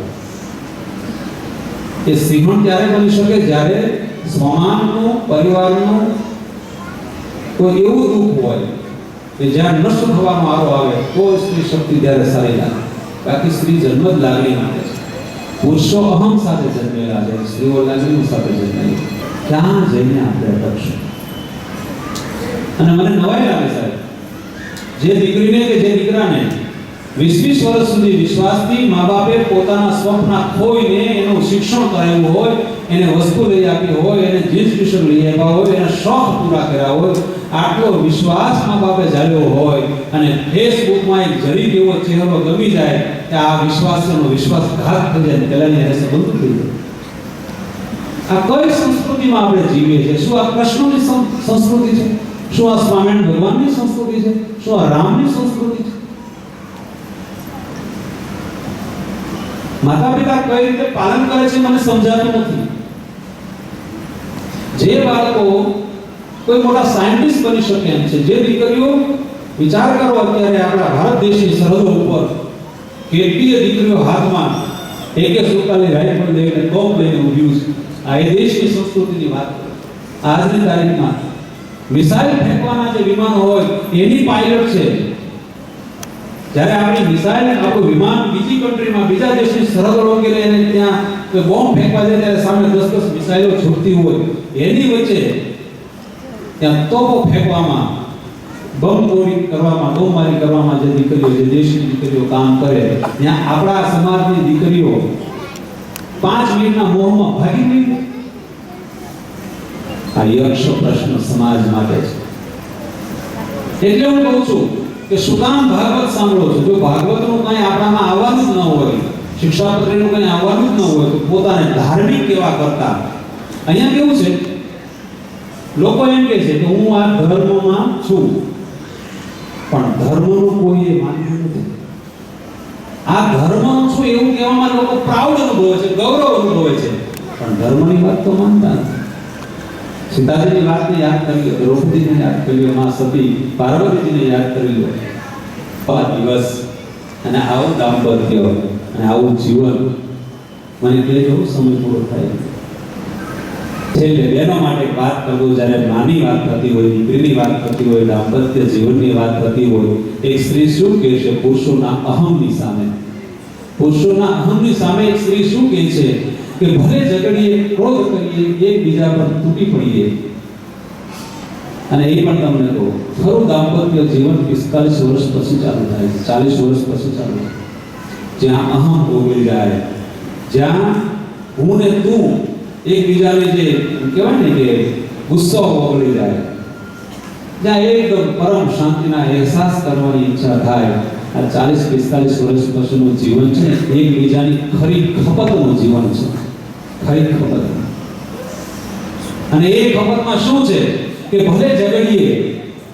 Speaker 1: એ સિંહણ ત્યારે બની શકે જ્યારે સમાજનું, પરિવારનું કોઈ એવું દુઃખ હોય કે જ્યાં નષ્ટ થવાનો આરો આવે તો સ્ત્રી શક્તિ ત્યારે સારી લાગે. બાકી સ્ત્રી જન્મ જ લાગણી માટે છે. પુરુષો અહમ સાથે જન્મેલા છે, સ્ત્રીઓ લાગણી સાથે જન્મેલી. ક્યાં જઈને આપણે અટકશું? અને મને નવાઈ લાગે સાહેબ, જે દીકરીને કે જે દીકરાને 20 વર્ષ સુધી વિશ્વાસથી મા બાપે પોતાના સ્વપ્ન ખોઈને એનું શિક્ષણ કરાવ્યું હોય, એને વસ્તુ લઈ આપી હોય, એને જીન્સ ટી-શર્ટ લઈ આપ્યા હોય, એને શોખ પૂરા કર્યા હોય, આટલો વિશ્વાસ મા બાપે જાળવ્યો હોય અને ફેસબુકમાં એક જરીક એવો ચહેરો ગમી જાય કે આ વિશ્વાસઘાત થઈ જાય, પેલાની એને સંબંધ થઈ જાય. આ કઈ સંસ્કૃતિમાં આપણે જીવીએ છીએ? શું આ કૃષ્ણની સંસ્કૃતિ છે? શું આ સ્વામિનારાયણ ભગવાનની સંસ્કૃતિ છે? શું આ રામની સંસ્કૃતિ છે? માતા પિતા કઈ રીતે પાલન કરે છે મને સમજાતું નથી. જે બાળકો કોઈ મોટા સાયન્ટિસ્ટ બની શકે એમ છે, જે દીકરીઓ વિચાર કરો અત્યારે આપણા ભારત દેશની સરહદો ઉપર કેટલીય દીકરીઓ હાથમાં AK-47 રાઇફલ લઈને ટોપ લઈને ઊભી છે. આ એ દેશની સંસ્કૃતિની વાત છે. આજની તારીખમાં મિસાઇલ ફેંકવાના જે વિમાનો હોય એની પાયલટ છે. જ્યારે આપણી મિસાઇલ આપણું વિમાન બીજી કન્ટ્રીમાં, બીજા દેશની સરહદો રોકી લઈને ત્યાં બોમ્બ ફેંકવા જાય ત્યારે સામે 10 મિસાઇલો છૂટતી હોય, એની વચ્ચે ત્યાં તોપો ફેંકવામાં, બોમ્બમારી કરવામાં જે દીકરીઓ, જે દેશની દીકરીઓ કામ કરે, ત્યાં આપણા સમાજની દીકરીઓ 5 મિનિટના મોહમાં ભાગી ગઈ. આ યક્ષ પ્રશ્ન સમાજ માટે છે. એટલે હું કહું છું કે શું કામ ભાગવત સાંભળો છો? જો ભાગવતનું કંઈ આપણામાં આવવાનું જ ન હોય, શિક્ષાપત્રીનું કંઈ આવવાનું જ ન હોય, તો પોતાને ધાર્મિક કેવા કરતા. અહીંયા કેવું છે, લોકો એમ કહે છે કે હું આ ધર્મમાં છું, પણ ધર્મનું કોઈ માન્યું નથી. આ ધર્મનું છું એવું કહેવામાં લોકો પ્રાઉડ અનુભવે છે, ગૌરવ અનુભવે છે, પણ ધર્મની વાત તો માનતા નથી. સીતાજીની વાતને યાદ કરી લો, દ્રૌપદીને યાદ કરી લો, માં સતી પાર્વતીજીને યાદ કરી લો. આ દિવસ અને આવું દાંપત્ય અને આવું જીવન મને કહેજો સમય પૂરો થાય. છેલ્લે બહેનો માટે વાત કરું, જ્યારે માની વાત થતી હોય, દીકરીની વાત થતી હોય, દાંપત્ય જીવનની વાત થતી હોય, એક સ્ત્રી શું કહે છે પુરુષોના અહમની સામે? પુરુષોના અહમની સામે એક સ્ત્રી શું કહે છે કે ભલે ઝઘડીએ, ક્રોધ કરીએ, એકબીજા પર તૂટી પડીએ. અને એ પણ તમને કહું, ખરું દાંપત્ય જીવન 45 વર્ષ પછી ચાલુ થાય છે, 40 વર્ષ પછી ચાલુ થાય. જ્યાં અહમ ઓગળી જાય, જ્યાં હું ને તું એકબીજાને જે કહેવાય ને કે ગુસ્સો ઓગળી જાય, જ્યાં એકદમ પરમ શાંતિના અહેસાસ કરવાની ઈચ્છા થાય. આ 40-45 વર્ષ પછીનું જીવન છે એકબીજાની ખરી ખપતનું જીવન છે, ખરી ખપત. અને એ ખપતમાં શું છે કે ભલે ઝઘડીએ,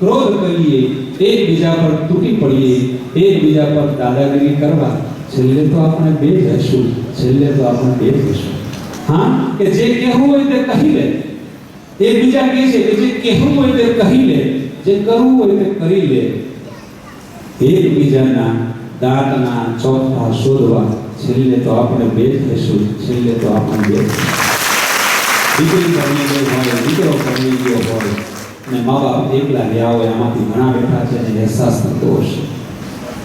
Speaker 1: ક્રોધ કરીએ, એકબીજા પર તૂટી પડીએ, એકબીજા પર દાદાગીરી કરવા, છેલ્લે તો આપણે બે જ હશું, છેલ્લે તો આપણે બે જ હશું. હા, કે જે કહેવું હોય તે કહી લે. એકબીજા કહે છે કે જે કહેવું હોય તે કહી લે, જે કરવું હોય તે કરી લે. એકબીજાના દાંતના ચોથા શોધવા, છેલ્લે તો આપણે બે જ હશું, છેલ્લે તો આપણે બે જ. દીકરી પરણી ગઈ હોય, દીકરો પરણી ગયો હોય અને મા બાપ એકલા રહ્યા હોય, આમાંથી ઘણા બેઠા છે અને અહેસાસ થતો હશે.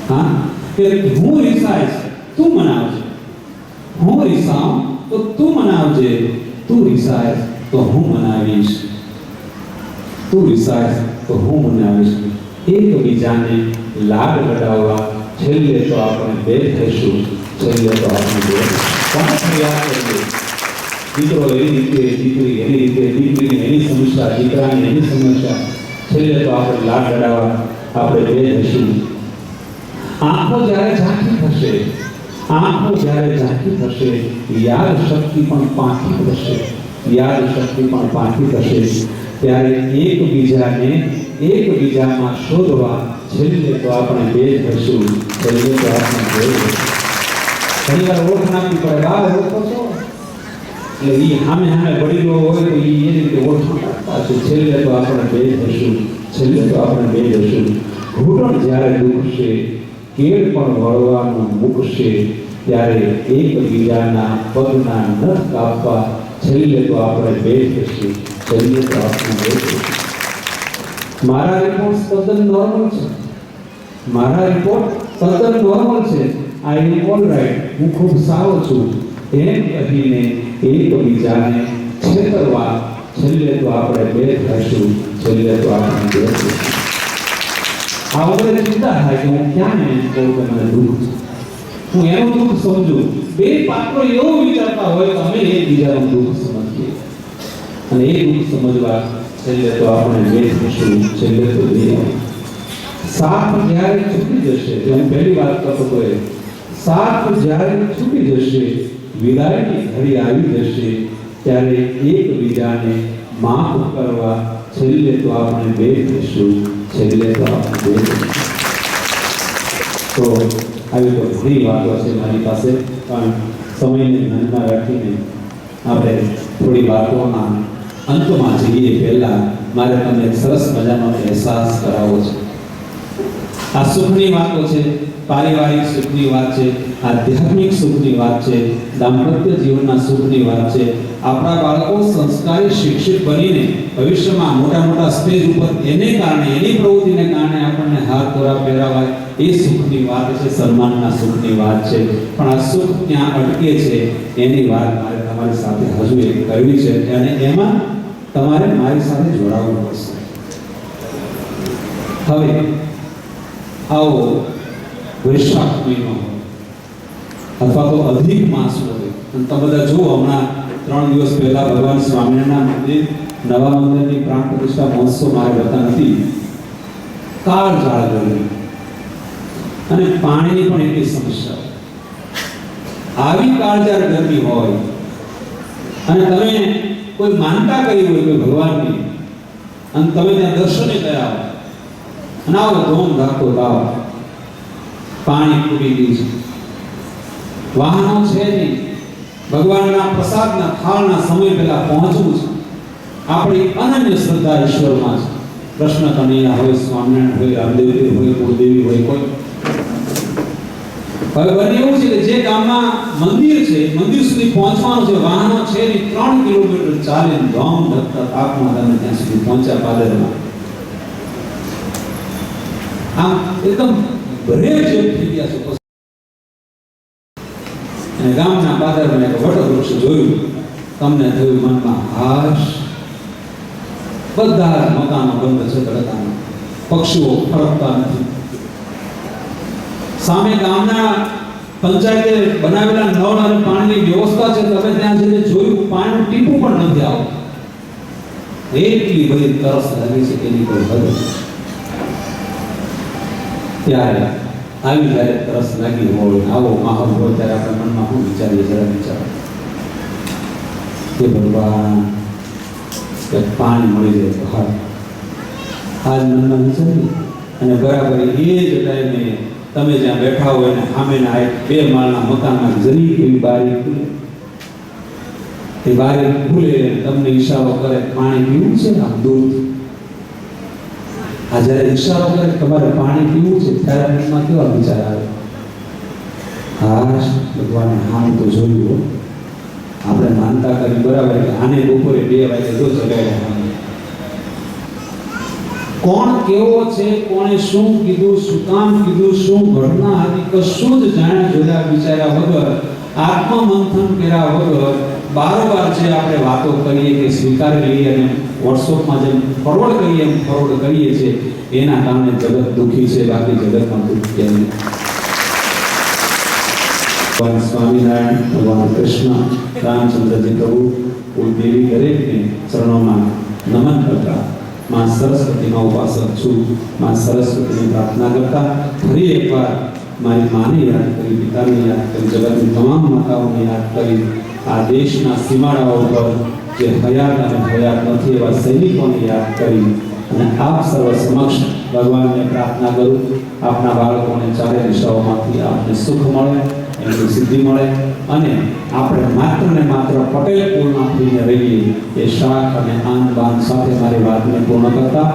Speaker 1: હા, કે હું રિસાઈશ, તું મનાવજે. હું રિસાઉં તો તું મનાવજે, તું રિસાઈશ તો હું મનાવીશ, તું રિસાઈશ તો હું મનાવીશ. એકબીજાને લાડ લડાવવા, છેલ્લે તો આપણે બે થઈશું, છેલ્લે તો આપણે બે. કોણ પ્રયાસ કરીએ? દીકરો એની રીતે, દીકરી એની રીતે, દીકરીની એની સમસ્યા, દીકરાની એની સમસ્યા, છેલ્લે તો આપણે લાડ લડાવવા આપણે બે થઈશું. આંખો જ્યારે ઝાંખી થશે, આંખો જ્યારે ઝાંખી થશે, યાદ શક્તિ પણ પાંખી થશે, યાદ શક્તિ પણ પાંખી થશે. ત્યારે એકબીજામાં શોધવા, છેલ્લે તો આપણે બે થઈશું, છેલ્લે તો આપણે બે થઈશું. ઘણી વાર ઓળખ નાખવી પડે, બહાર ઓળખો છો એટલે એ સામે વડીલો હોય તો એ રીતે ઓળખાણ રાખતા છે. છેલ્લે તો આપણે બે થઈશું, છેલ્લે તો આપણે બે થઈશું. ઘૂંટણ જ્યારે દુખશે, કેળ પણ વળવાનું મૂકશે, ત્યારે એકબીજાના પગના નખ કાપવા, છેલ્લે તો આપણે બે થઈશું, છેલ્લે તો આપણે બે થઈશું. મારા રિપોર્ટ તદ્દન નોર્મલ છે, મારા રિપોર્ટ તદ્દન નોર્મલ છે, આઈ એમ ઓલ રાઈટ, હું ખૂબ સારો છું, એમ કહીને એકબીજાને છેતરવા, છેલ્લે તો આપણે બે થઈશું, છેલ્લે તો આપણે બે થઈશું. આ વગેરે ચિંતા થાય કે હું ક્યાં ને કહું કે મને દુઃખ છે, હું એનું દુઃખ સમજું. બે પાત્રો એવું વિચારતા હોય તો અમે એકબીજાનું દુઃખ સમજીએ, અને એ દુઃખ સમજવા છેલ્લે તો આપણે બે થઈશું, છેલ્લે તો બે. સાથ જ્યારે છૂટી જશે, જે હું પહેલી વાત કરતો હતો, સાથ જ્યારે છૂટી જશે, વિદાયની ઘડી આવી જશે, ત્યારે એકબીજાને માફ કરવા, છેલ્લે તો આપણે બે થઈશું, છેલ્લે તો આપણે બે થઈશું. તો આવી તો ઘણી વાતો છે મારી પાસે, પણ સમયને ધ્યાનમાં રાખીને આપણે થોડી વાતોના અંતમાં જઈએ પહેલા મારે તમને એક સરસ મજાનો અહેસાસ કરાવવો છે. આ સુખની વાતો છે, પારિવારિક સુખની વાત છે, આધ્યાત્મિક સુખની વાત છે, દાંપત્ય જીવનના સુખની વાત છે. આપણા બાળકો સંસ્કારી શિક્ષિત બનીને ભવિષ્યમાં મોટા સ્ટેજ ઉપર એને કારણે, એની પ્રવૃત્તિને કારણે આપણને હાથ તોરા પહેરાવાય, એ સુખની વાત છે, સન્માનના સુખની વાત છે. પણ આ સુખ ત્યાં અટકે છે, એની વાત મારે તમારી સાથે હજુ એક કરવી છે, અને એમાં તમારે મારી સાથે જોડાવવું પડશે. હવે આવો વૈશાખ મહિનો અથવા તો અધિક માસ હોય, અને તમે બધા જુઓ, હમણાં 3 દિવસ પહેલા ભગવાન સ્વામિનારાયણ મંદિર, નવા મંદિરની પ્રાણ પ્રતિષ્ઠા મહોત્સવ મારે બતા નથી, કાળઝાળ ગરમી, અને પાણીની પણ એટલી સમસ્યા હોય. આવી કાળજાળ ગરમી હોય અને તમે કોઈ માનતા કરી હોય કોઈ ભગવાનની અને તમે ત્યાં દર્શને ગયા હો અને આવો ધોમ ધાકતો તાવ, પાણી ખૂટી ગયું છે, વાહનો છે નહીં, ભગવાનના પ્રસાદના થાળના સમય પહેલા પહોંચવું છે. આપણી અનન્ય શ્રદ્ધા ઈશ્વરમાં છે. કૃષ્ણ કનૈયા હોય, સ્વામિનારાયણ હોય, રામદેવજી હોય, કુળદેવી હોય, કોઈ હવે બને એવું છે કે જે ગામમાં મંદિર છે, મંદિર સુધી પહોંચવાનું છે, વાહનો છે ને 3 કિલોમીટર ચાલીને ધોમ ધકતા તાપમાં તમે ત્યાં સુધી પહોંચ્યા પાદરમાં. આમ એકદમ ભરેવ જેવું થઈ ગયા છો. અને ગામના પાદરમાં એક વટવૃક્ષ જોયું, તમને થયું મનમાં હાશ, બધા મકાનો બંધ છે, તડકાના પક્ષીઓ ફરકતા નથી. સામે ગામના પંચાયતે બનાવેલા નળ અને પાણીની વ્યવસ્થા છે, તમે ત્યાં જઈને જોયું પાણીનું ટીપું પણ નથી આવતું. એટલી બધી તરસ લાગી છે કે એની કોઈ હદ નથી. ત્યારે આવી જ્યારે તરસ લાગી હોય, આવો માહોલ હોય, ત્યારે આપણે મનમાં શું વિચારીએ? જરા વિચારો કે ભગવાન કે પાણી મળી જાય તો હા, આજ મનમાં વિચારી. અને બરાબર એ જ ટાઈમે તમે જ્યાં બેઠા હોય ને સામેના 2 માળના મકાનમાં જરી એવી બારી ખુલે, એ બારી ખુલે તમને ઈશારો કરે પાણી પીવું છે આમ દૂરથી. આ જ્યારે ઈશારો કરે તમારે પાણી પીવું છે ત્યારે મનમાં કેવા વિચાર આવે? હાશ, ભગવાને આમ તો જોયું, આપણે માનતા કરી બરાબર કે આને બપોરે 2 વાગે જો જગાડ્યા. કોણ કેવો છે, કોણે શું કીધું, શું કામ કીધું, શું ઘટના હતી, કશું જ જાણ્યા જોયા વિચાર્યા વગર, આત્મમંથન કર્યા વગર બારોબાર જે આપણે વાતો કરીએ કે સ્વીકારી લઈએ અને વોટ્સઅપમાં જેમ ફોરવર્ડ કરીએ એમ ફોરવર્ડ કરીએ છીએ, એના કારણે જગત દુઃખી છે, બાકી જગતમાં દુઃખ કેમ નહીં? ભગવાન સ્વામિનારાયણ, ભગવાન કૃષ્ણ, રામચંદ્રજી પ્રભુ, કુળદેવી દરેકને ચરણોમાં નમન કરતા માં સરસ્વતીનો ઉપાસક છું. માં સરસ્વતીની પ્રાર્થના કરતા ફરી એકવાર મારી માને યાદ કરી, પિતાને યાદ કરી, જગતની તમામ માતાઓને યાદ કરી, આ દેશના સીમાડાઓ પર જે હયાત અને હયાત નથી એવા સૈનિકોને યાદ કરી અને આપ સર્વ સમક્ષ ભગવાનને પ્રાર્થના કરું, આપના બાળકોને ચારે દિશાઓમાંથી આપને સુખ મળે, એમની સિદ્ધિ મળે અને આપણે માત્ર ને માત્ર પટેલ કુળમાં થઈને રહીએ. એ શાખ અને આન બાન સાથે મારી વાતને પૂર્ણ કરતા